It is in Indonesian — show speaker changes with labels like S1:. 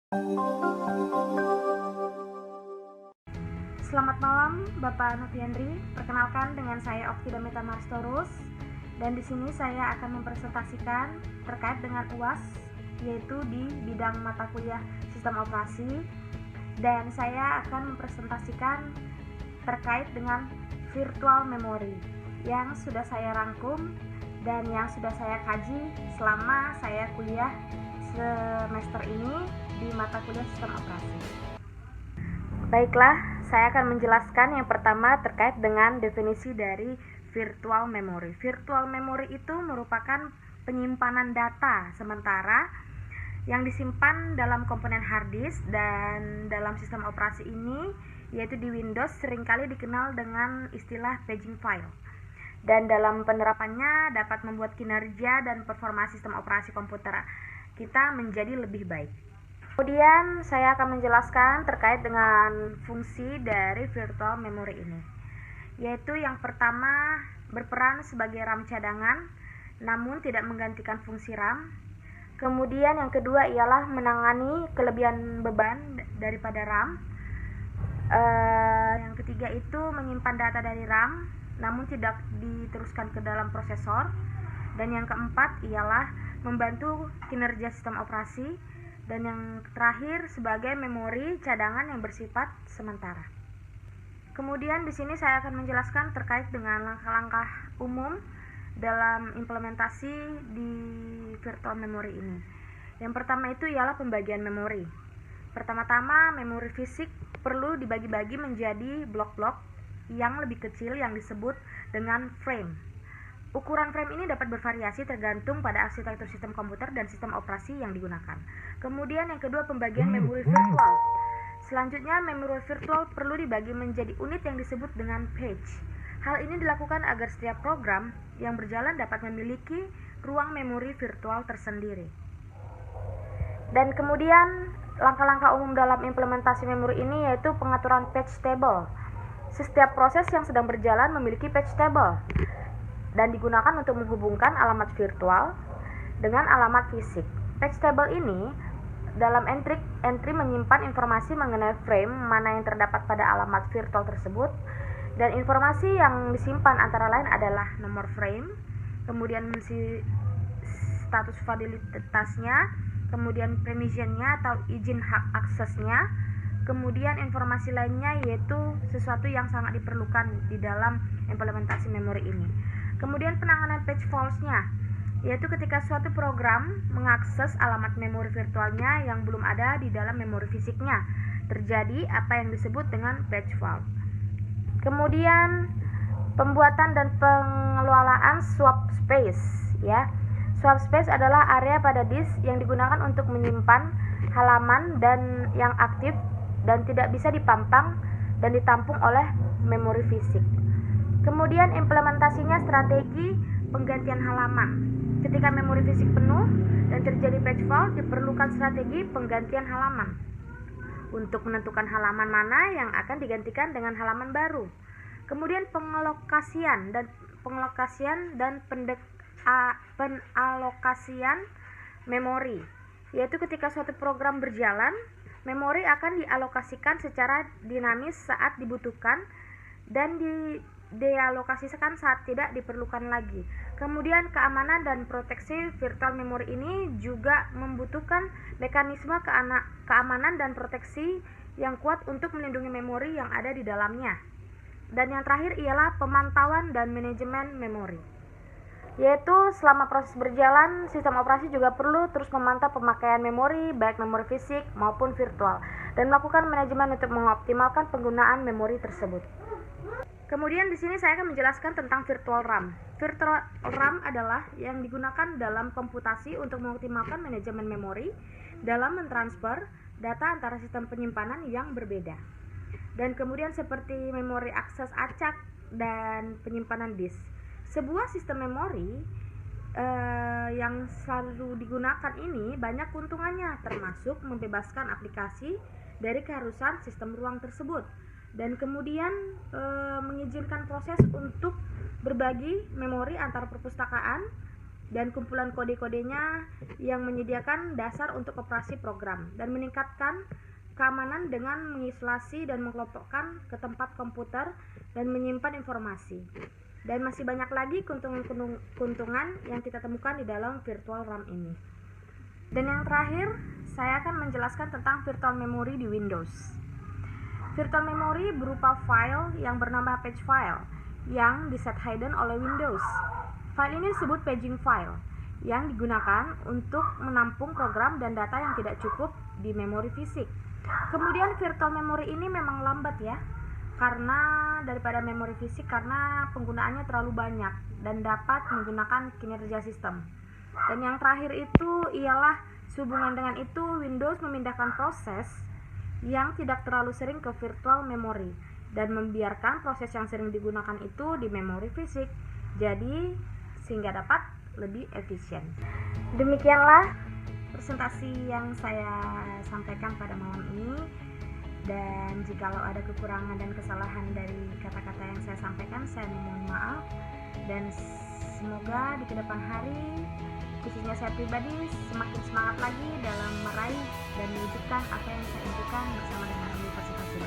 S1: Selamat malam, Bapak Noviandri. Perkenalkan dengan saya Oktidamita Marstorus, dan di sini saya akan mempresentasikan terkait dengan UAS, yaitu di bidang mata kuliah Sistem Operasi, dan saya akan mempresentasikan terkait dengan virtual memory yang sudah saya rangkum dan yang sudah saya kaji selama saya kuliah semester ini di mata kuliah Sistem Operasi. Baiklah, saya akan menjelaskan yang pertama terkait dengan definisi dari virtual memory. Virtual memory itu merupakan penyimpanan data sementara yang disimpan dalam komponen hard disk, dan dalam sistem operasi ini, yaitu di Windows, seringkali dikenal dengan istilah paging file. Dan dalam penerapannya dapat membuat kinerja dan performa sistem operasi komputer kita menjadi lebih baik. Kemudian saya akan menjelaskan terkait dengan fungsi dari virtual memory ini, yaitu yang pertama berperan sebagai RAM cadangan namun tidak menggantikan fungsi RAM. Kemudian yang kedua ialah menangani kelebihan beban daripada RAM. Yang ketiga itu menyimpan data dari RAM namun tidak diteruskan ke dalam prosesor. Dan yang keempat ialah membantu kinerja sistem operasi. Dan yang terakhir sebagai memori cadangan yang bersifat sementara. Kemudian di sini saya akan menjelaskan terkait dengan langkah-langkah umum dalam implementasi di virtual memory ini. Yang pertama itu ialah pembagian memori. Pertama-tama, memori fisik perlu dibagi-bagi menjadi blok-blok yang lebih kecil yang disebut dengan frame. Ukuran frame ini dapat bervariasi tergantung pada arsitektur sistem komputer dan sistem operasi yang digunakan. Kemudian yang kedua, pembagian memori virtual. Selanjutnya, memori virtual perlu dibagi menjadi unit yang disebut dengan page. Hal ini dilakukan agar setiap program yang berjalan dapat memiliki ruang memori virtual tersendiri. Dan kemudian, langkah-langkah umum dalam implementasi memori ini yaitu pengaturan page table. Setiap proses yang sedang berjalan memiliki page table dan digunakan untuk menghubungkan alamat virtual dengan alamat fisik. Page table ini dalam entry menyimpan informasi mengenai frame mana yang terdapat pada alamat virtual tersebut, dan informasi yang disimpan antara lain adalah nomor frame, kemudian status validitasnya, kemudian permissionnya atau izin hak aksesnya, kemudian informasi lainnya yaitu sesuatu yang sangat diperlukan di dalam implementasi memori ini. Kemudian penanganan page faults-nya, yaitu ketika suatu program mengakses alamat memori virtualnya yang belum ada di dalam memori fisiknya, terjadi apa yang disebut dengan page fault. Kemudian pembuatan dan pengelolaan swap space, ya. Swap space adalah area pada disk yang digunakan untuk menyimpan halaman dan yang aktif dan tidak bisa dipampang dan ditampung oleh memori fisik. Kemudian implementasinya strategi penggantian halaman. Ketika memori fisik penuh dan terjadi page fault, diperlukan strategi penggantian halaman untuk menentukan halaman mana yang akan digantikan dengan halaman baru. Kemudian pengalokasian dan penalokasian memori, yaitu ketika suatu program berjalan, memori akan dialokasikan secara dinamis saat dibutuhkan dan dialokasikan saat tidak diperlukan lagi. Kemudian keamanan dan proteksi virtual memory ini juga membutuhkan mekanisme keamanan dan proteksi yang kuat untuk melindungi memori yang ada di dalamnya. Dan yang terakhir ialah pemantauan dan manajemen memori, yaitu selama proses berjalan, sistem operasi juga perlu terus memantau pemakaian memori, baik memori fisik maupun virtual, dan melakukan manajemen untuk mengoptimalkan penggunaan memori tersebut. Kemudian di sini saya akan menjelaskan tentang virtual RAM. Virtual RAM adalah yang digunakan dalam komputasi untuk mengoptimalkan manajemen memori dalam mentransfer data antara sistem penyimpanan yang berbeda. Dan kemudian seperti memori akses acak dan penyimpanan disk. Sebuah sistem memori yang selalu digunakan ini banyak keuntungannya, termasuk membebaskan aplikasi dari keharusan sistem ruang tersebut. Dan kemudian mengizinkan proses untuk berbagi memori antar perpustakaan dan kumpulan kode-kodenya yang menyediakan dasar untuk operasi program dan meningkatkan keamanan dengan mengisolasi dan mengelompokkan ke tempat komputer dan menyimpan informasi. Dan masih banyak lagi keuntungan yang kita temukan di dalam virtual RAM ini. Dan yang terakhir, saya akan menjelaskan tentang virtual memory di Windows. Virtual memory berupa file yang bernama page file yang diset hidden oleh Windows. File ini disebut paging file yang digunakan untuk menampung program dan data yang tidak cukup di memori fisik. Kemudian virtual memory ini memang lambat ya, karena daripada memori fisik karena penggunaannya terlalu banyak dan dapat menggunakan kinerja sistem. Dan yang terakhir itu ialah sehubungan dengan itu Windows memindahkan proses yang tidak terlalu sering ke virtual memory dan membiarkan proses yang sering digunakan itu di memori fisik. Jadi sehingga dapat lebih efisien. Demikianlah presentasi yang saya sampaikan pada malam ini. Dan jikalau ada kekurangan dan kesalahan dari kata-kata yang saya sampaikan, saya mohon maaf. Dan semoga di kedepan hari, khususnya saya pribadi, semakin semangat lagi dalam meraih dan mewujudkan apa yang saya impikan bersama dengan Universitas Indonesia.